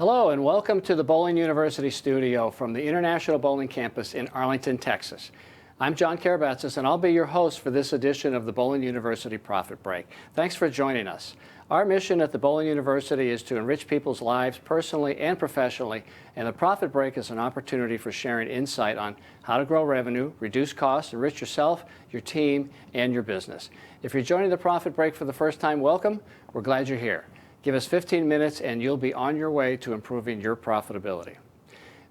Hello and welcome to the Bowling University studio from the International Bowling Campus in Arlington, Texas. I'm John Karabatsis and I'll be your host for this edition of the Bowling University Profit Break. Thanks for joining us. Our mission at the Bowling University is to enrich people's lives personally and professionally, and the Profit Break is an opportunity for sharing insight on how to grow revenue, reduce costs, enrich yourself, your team, and your business. If you're joining the Profit Break for the first time, welcome. We're glad you're here. Give us 15 minutes and you'll be on your way to improving your profitability.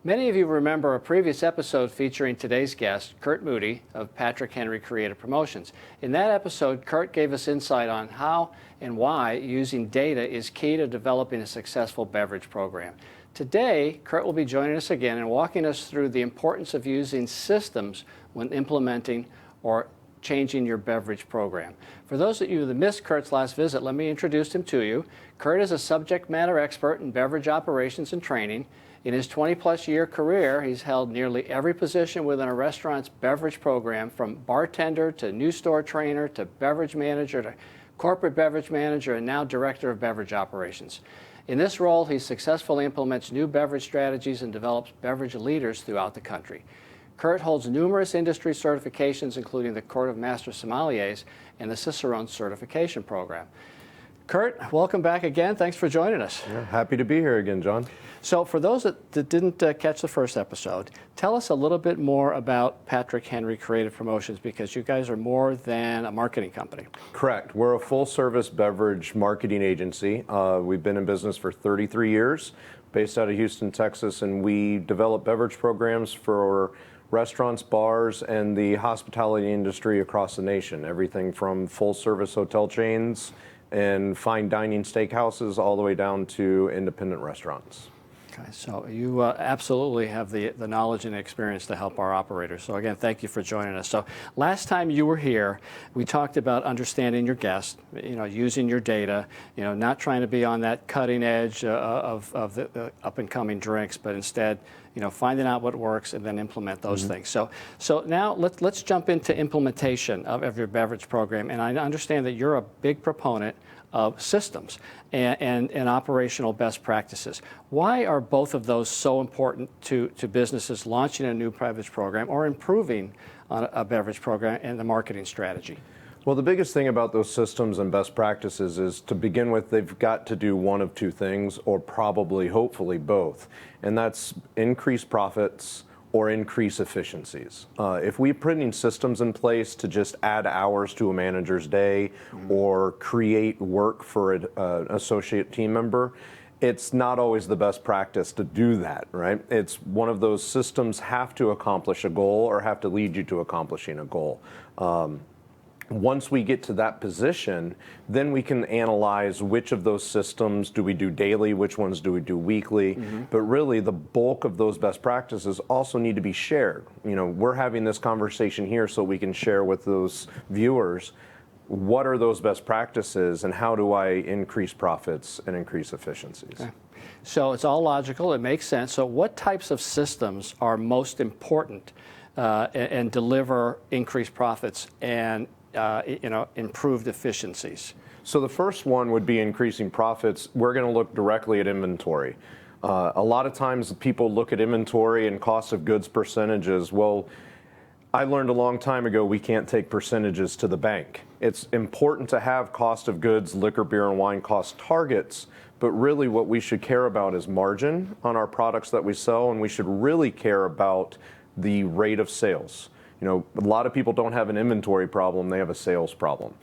Many of you remember a previous episode featuring today's guest, Kurt Moody of Patrick Henry Creative Promotions. In that episode, Kurt gave us insight on how and why using data is key to developing a successful beverage program. Today, Kurt will be joining us again and walking us through the importance of using systems when implementing or changing your beverage program. For those of you that missed Kurt's last visit, let me introduce him to you. Kurt is a subject matter expert in beverage operations and training. In his 20-plus year career, he's held nearly every position within a restaurant's beverage program, from bartender to new store trainer to beverage manager to corporate beverage manager and now director of beverage operations. In this role, he successfully implements new beverage strategies and develops beverage leaders throughout the country. Kurt holds numerous industry certifications, including the Court of Master Sommeliers and the Cicerone Certification Program. Kurt, welcome back again. Thanks for joining us. Yeah, happy to be here again, John. So for those that didn't catch the first episode, tell us a little bit more about Patrick Henry Creative Promotions, because you guys are more than a marketing company. Correct. We're a full-service beverage marketing agency. We've been in business for 33 years, based out of Houston, Texas, and we develop beverage programs for restaurants, bars, and the hospitality industry across the nation. Everything from full-service hotel chains and fine dining steakhouses all the way down to independent restaurants. Okay, so you absolutely have the knowledge and experience to help our operators. So again, thank you for joining us. So last time you were here, we talked about understanding your guest, using your data, not trying to be on that cutting edge of the up-and-coming drinks, but instead, finding out what works and then implement those things. So now let's jump into implementation of your beverage program. And I understand that you're a big proponent of systems and operational best practices. Why are both of those so important to businesses launching a new beverage program or improving on a beverage program and the marketing strategy? Well, the biggest thing about those systems and best practices is, to begin with, they've got to do one of two things, or probably, hopefully, both. And that's increase profits or increase efficiencies. If we're putting systems in place to just add hours to a manager's day or create work for an associate team member, it's not always the best practice to do that, right? It's one of those systems have to accomplish a goal or have to lead you to accomplishing a goal. Once we get to that position, then we can analyze which of those systems do we do daily, which ones do we do weekly. But really, the bulk of those best practices also need to be shared. We're having this conversation here so we can share with those viewers what are those best practices and how do I increase profits and increase efficiencies. Okay. So it's all logical, it makes sense. So what types of systems are most important and deliver increased profits and improved efficiencies? So the first one would be increasing profits. We're going to look directly at inventory. A lot of times people look at inventory and cost of goods percentages. Well, I learned a long time ago we can't take percentages to the bank. It's important to have cost of goods, liquor, beer, and wine cost targets, but really what we should care about is margin on our products that we sell, and we should really care about the rate of sales. A lot of people don't have an inventory problem, they have a sales problem.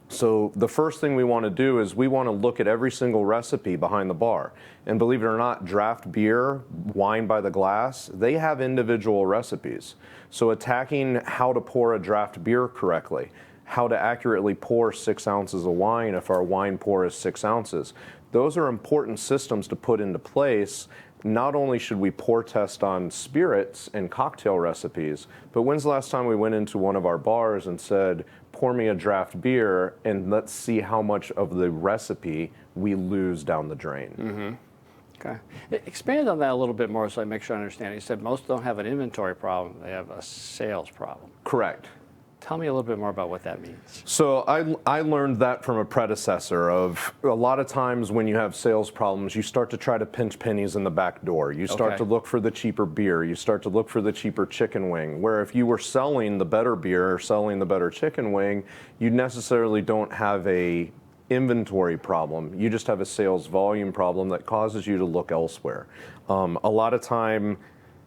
So the first thing we want to do is we want to look at every single recipe behind the bar. And believe it or not, draft beer, wine by the glass, they have individual recipes. So attacking how to pour a draft beer correctly, how to accurately pour 6 ounces of wine if our wine pour is 6 ounces, those are important systems to put into place. Not only should we pour test on spirits and cocktail recipes, but when's the last time we went into one of our bars and said, pour me a draft beer and let's see how much of the recipe we lose down the drain. Okay. Expand on that a little bit more so I make sure I understand. You said most don't have an inventory problem, they have a sales problem. Correct. Tell me a little bit more about what that means. So I learned that from a predecessor of a lot of times when you have sales problems, you start to try to pinch pennies in the back door. You start to look for the cheaper beer. You start to look for the cheaper chicken wing, where if you were selling the better beer or selling the better chicken wing, you necessarily don't have a inventory problem. You just have a sales volume problem that causes you to look elsewhere. A lot of time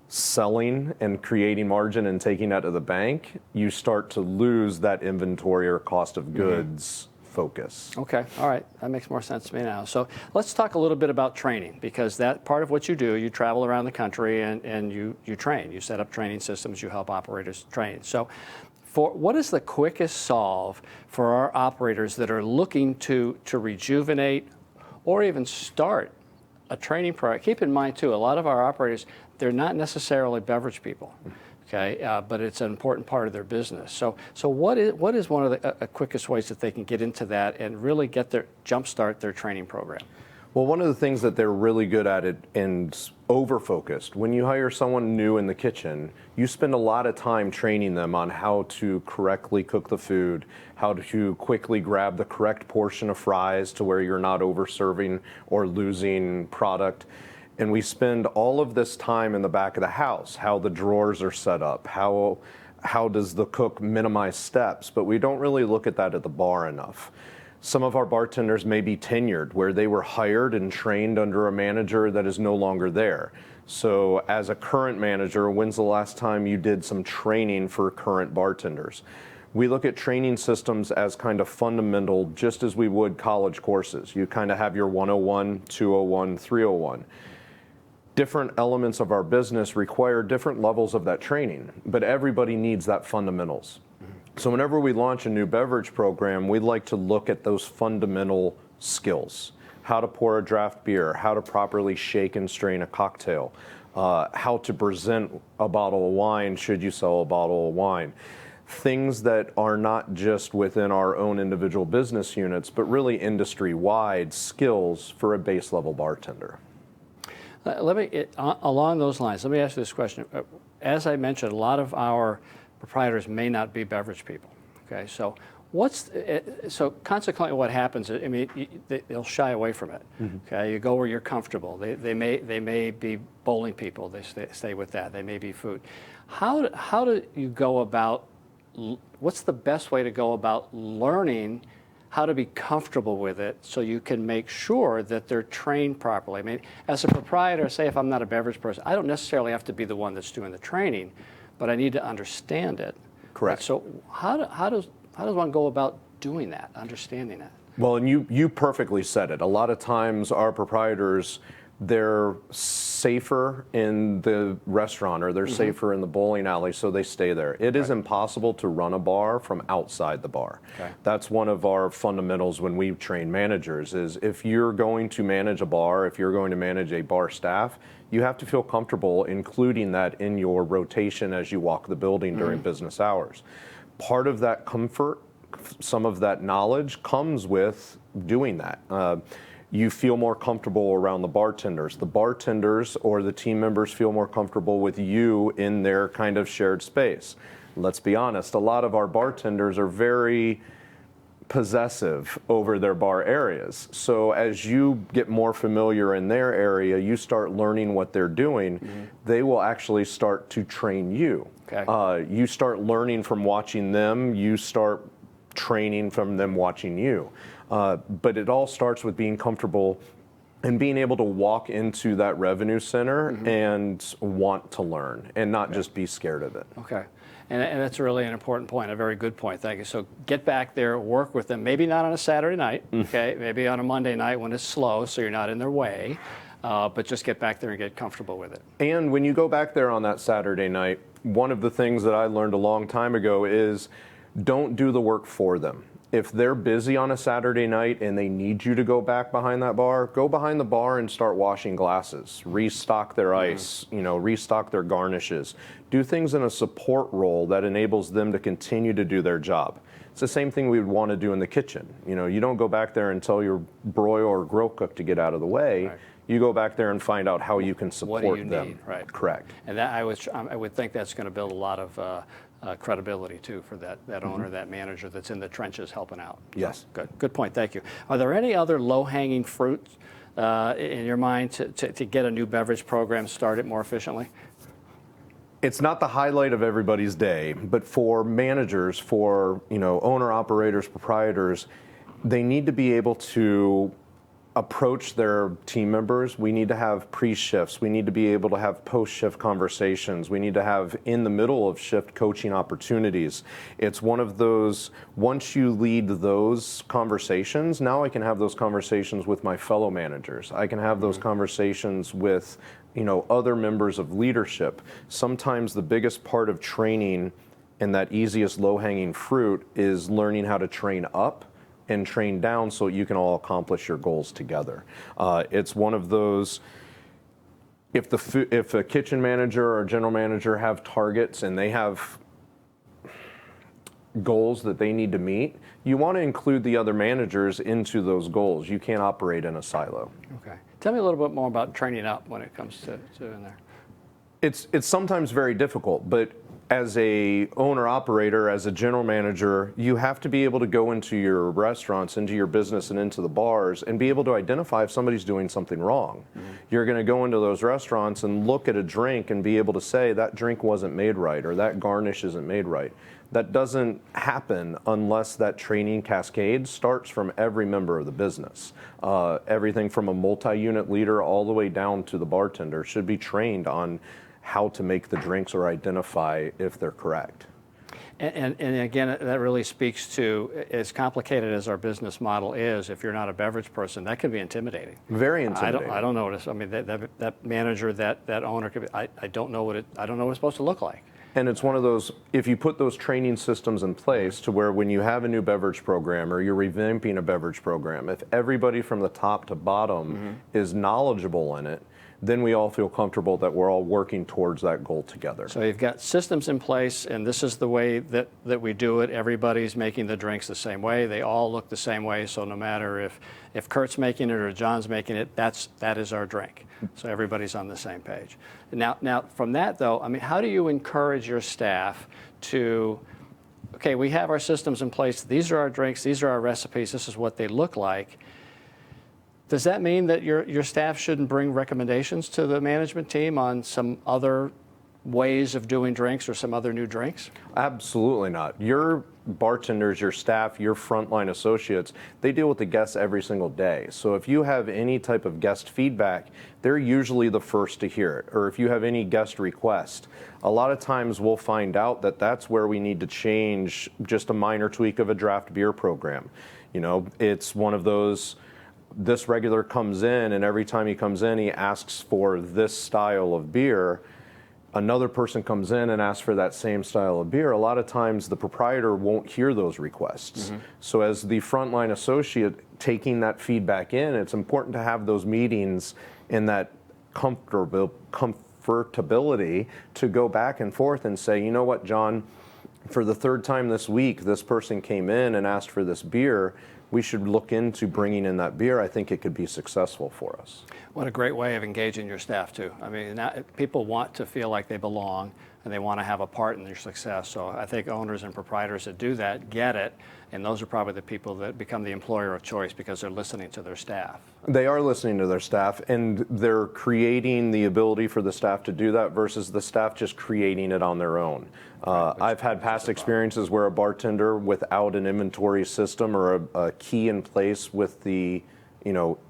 selling and creating margin and taking that to the bank, you start to lose that inventory or cost of goods focus. Okay, all right, that makes more sense to me now. So let's talk a little bit about training, because that part of what you do, you travel around the country and you train. You set up training systems, you help operators train. So what is the quickest solve for our operators that are looking to rejuvenate or even start a training program? Keep in mind too, a lot of our operators, they're not necessarily beverage people, okay, but it's an important part of their business. So what is one of the quickest ways that they can get into that and really get their jumpstart their training program? Well, one of the things that they're really good at it and over-focused, when you hire someone new in the kitchen, you spend a lot of time training them on how to correctly cook the food, how to quickly grab the correct portion of fries to where you're not over-serving or losing product. And we spend all of this time in the back of the house, how the drawers are set up, how does the cook minimize steps, but we don't really look at that at the bar enough. Some of our bartenders may be tenured, where they were hired and trained under a manager that is no longer there. So as a current manager, when's the last time you did some training for current bartenders? We look at training systems as kind of fundamental, just as we would college courses. You kind of have your 101, 201, 301. Different elements of our business require different levels of that training, but everybody needs that fundamentals. So whenever we launch a new beverage program, we'd like to look at those fundamental skills. How to pour a draft beer, how to properly shake and strain a cocktail, how to present a bottle of wine should you sell a bottle of wine. Things that are not just within our own individual business units, but really industry-wide skills for a base level bartender. Along those lines, let me ask you this question. As I mentioned, a lot of our proprietors may not be beverage people. Okay, so consequently, what happens? I mean, they'll shy away from it. Okay, you go where you're comfortable. They may be bowling people. They stay with that. They may be food. How do you go about? What's the best way to go about learning how to be comfortable with it so you can make sure that they're trained properly? I mean, as a proprietor, say if I'm not a beverage person, I don't necessarily have to be the one that's doing the training, but I need to understand it. Correct. So how does one go about doing that, understanding that? Well, and you perfectly said it. A lot of times our proprietors, they're safer in the restaurant or they're safer in the bowling alley, so they stay there. It is impossible to run a bar from outside the bar. Okay. That's one of our fundamentals when we train managers is if you're going to manage a bar, if you're going to manage a bar staff, you have to feel comfortable including that in your rotation as you walk the building during business hours. Part of that comfort, some of that knowledge comes with doing that. You feel more comfortable around the bartenders. The bartenders or the team members feel more comfortable with you in their kind of shared space. Let's be honest, a lot of our bartenders are very possessive over their bar areas. So as you get more familiar in their area, you start learning what they're doing, they will actually start to train you. Okay. You start learning from watching them, you start training from them watching you. But it all starts with being comfortable and being able to walk into that revenue center and want to learn and not just be scared of it. Okay. And that's really an important point, a very good point. Thank you. So get back there, work with them, maybe not on a Saturday night, okay, maybe on a Monday night when it's slow so you're not in their way, but just get back there and get comfortable with it. And when you go back there on that Saturday night, one of the things that I learned a long time ago is don't do the work for them. If they're busy on a Saturday night and they need you to go back behind that bar, go behind the bar and start washing glasses, restock their ice, restock their garnishes. Do things in a support role that enables them to continue to do their job. It's the same thing we would want to do in the kitchen. You don't go back there and tell your broil or grill cook to get out of the way. Right. You go back there and find out how you can support them. What do you need? Right. Correct. And that I would think that's going to build a lot of credibility too for that owner, that manager that's in the trenches helping out. Yes. Good point. Thank you. Are there any other low-hanging fruit in your mind to get a new beverage program started more efficiently? It's not the highlight of everybody's day, but for managers, for owner operators, proprietors, they need to be able to approach their team members. We need to have pre-shifts. We need to be able to have post-shift conversations. We need to have in the middle of shift coaching opportunities. It's one of those, once you lead those conversations, now I can have those conversations with my fellow managers. I can have those conversations with other members of leadership. Sometimes the biggest part of training and that easiest low-hanging fruit is learning how to train up and train down so you can all accomplish your goals together. It's one of those, if a kitchen manager or a general manager have targets and they have goals that they need to meet, you want to include the other managers into those goals. You can't operate in a silo. Okay. Tell me a little bit more about training up when it comes to in there. It's sometimes very difficult, but as a owner operator, as a general manager, you have to be able to go into your restaurants, into your business, and into the bars and be able to identify if somebody's doing something wrong. You're going to go into those restaurants and look at a drink and be able to say that drink wasn't made right or that garnish isn't made right. That doesn't happen unless that training cascade starts from every member of the business. Everything from a multi-unit leader all the way down to the bartender should be trained on how to make the drinks or identify if they're correct. And again, that really speaks to, as complicated as our business model is, if you're not a beverage person, that can be intimidating. Very intimidating. I don't notice. I mean, that manager, that owner could be, I don't know what it's supposed to look like. And it's one of those, if you put those training systems in place to where when you have a new beverage program or you're revamping a beverage program, if everybody from the top to bottom is knowledgeable in it, then we all feel comfortable that we're all working towards that goal together. So you've got systems in place, and this is the way that we do it. Everybody's making the drinks the same way. They all look the same way, so no matter if Kurt's making it or John's making it, that is our drink. So everybody's on the same page. Now from that, though, I mean, how do you encourage your staff to, okay, we have our systems in place. These are our drinks. These are our recipes. This is what they look like. Does that mean that your staff shouldn't bring recommendations to the management team on some other ways of doing drinks or some other new drinks? Absolutely not. Your bartenders, your staff, your frontline associates, they deal with the guests every single day. So if you have any type of guest feedback, they're usually the first to hear it. Or if you have any guest request, a lot of times we'll find out that that's where we need to change just a minor tweak of a draft beer program. It's one of those, this regular comes in, and every time he comes in, he asks for this style of beer. Another person comes in and asks for that same style of beer. A lot of times the proprietor won't hear those requests. So as the frontline associate taking that feedback in, it's important to have those meetings in that comfortability to go back and forth and say, you know what, John, for the third time this week, this person came in and asked for this beer. We should look into bringing in that beer. I think it could be successful for us. What a great way of engaging your staff, too. I mean, people want to feel like they belong, and they want to have a part in their success. So I think owners and proprietors that do that get it, and those are probably the people that become the employer of choice because they're listening to their staff. They are listening to their staff, and they're creating the ability for the staff to do that versus the staff just creating it on their own. I've had past experiences where a bartender without an inventory system or a key in place with the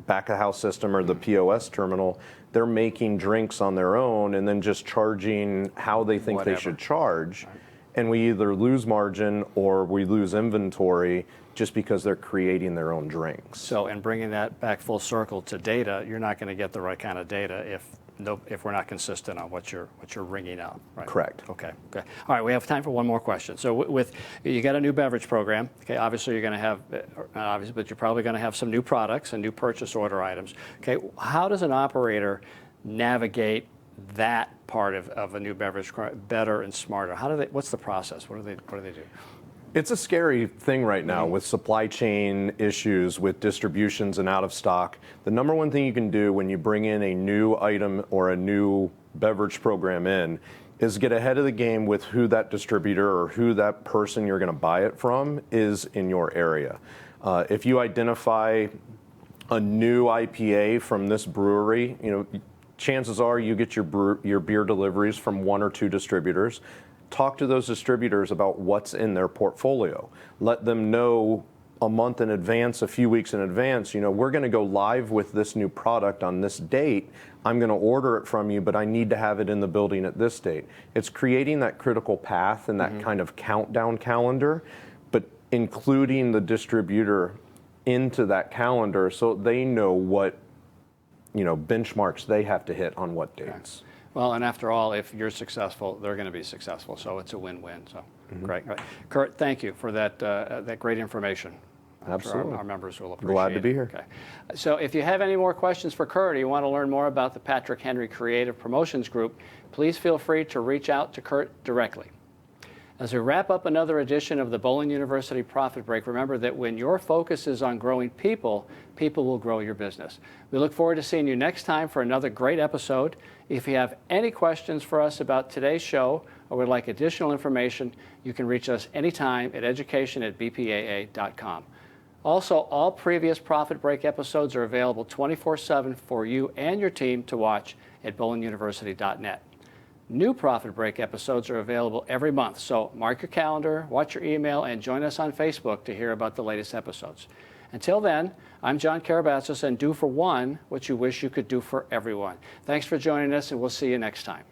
back of house system or the POS terminal, they're making drinks on their own and then just charging how they think they should charge. Right. And we either lose margin or we lose inventory just because they're creating their own drinks. So, and bringing that back full circle to data, you're not going to get the right kind of data if we're not consistent on what you're ringing out. Right? Correct. Okay. All right, we have time for one more question. So with you got a new beverage program. Okay, obviously you're going to have, not obviously, but you're probably going to have some new products and new purchase order items. Okay, how does an operator navigate that part of a new beverage better and smarter? What's the process? What do they do? It's a scary thing right now with supply chain issues, with distributions and out of stock. The number one thing you can do when you bring in a new item or a new beverage program in is get ahead of the game with who that distributor or who that person you're going to buy it from is in your area. If you identify a new IPA from this brewery, chances are you get your beer deliveries from 1 or 2 distributors. Talk to those distributors about what's in their portfolio. Let them know a month in advance, a few weeks in advance, we're going to go live with this new product on this date. I'm going to order it from you, but I need to have it in the building at this date. It's creating that critical path and that kind of countdown calendar, but including the distributor into that calendar so they know what benchmarks they have to hit on what dates. Okay. Well, and after all, if you're successful, they're going to be successful. So it's a win-win. So great. Kurt, thank you for that great information. Absolutely. Our members will appreciate it. Glad to be here. Okay. So if you have any more questions for Kurt or you want to learn more about the Patrick Henry Creative Promotions Group, please feel free to reach out to Kurt directly. As we wrap up another edition of the Bowling University Profit Break, remember that when your focus is on growing people, people will grow your business. We look forward to seeing you next time for another great episode. If you have any questions for us about today's show or would like additional information, you can reach us anytime at education@bpaa.com. Also, all previous Profit Break episodes are available 24/7 for you and your team to watch at bowlinguniversity.net. New Profit Break episodes are available every month, so mark your calendar, watch your email, and join us on Facebook to hear about the latest episodes. Until then, I'm John Karabatsis, and do for one what you wish you could do for everyone. Thanks for joining us, and we'll see you next time.